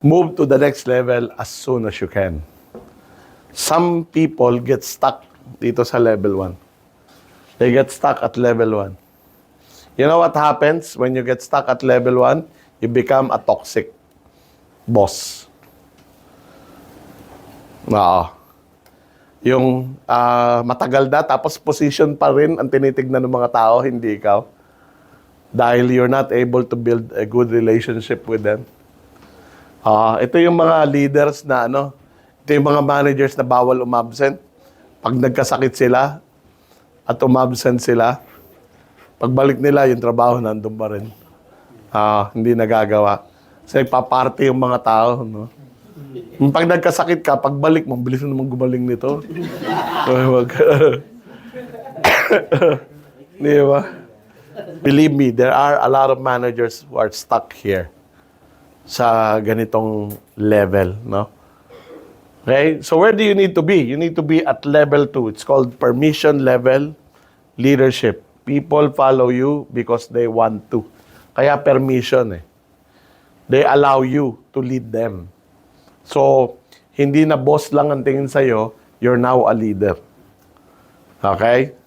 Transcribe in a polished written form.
Move to the next level as soon as you can. Some people get stuck dito sa level 1. They get stuck at level 1. You know what happens when you get stuck at level 1? You become a toxic boss. Oo. Yung matagal na, tapos position pa rin ang tinitignan ng mga tao, hindi ikaw. Dahil you're not able to build a good relationship with them. Ito yung mga leaders na ito yung mga managers na bawal umabsent. Pag nagkasakit sila at umabsent sila, pagbalik nila, yung trabaho nandun pa rin. Hindi nagagawa. Kasi nagpa-party yung mga tao. No? Pag nagkasakit ka, pagbalik mo, bilis na naman gumaling nito. Di ba? Believe me, there are a lot of managers who are stuck here sa ganitong level, no? Okay? So where do you need to be? You need to be at level 2. It's called permission level leadership. People follow you because they want to. Kaya permission eh. They allow you to lead them. So, hindi na boss lang ang tingin sa'yo, you're now a leader. Okay?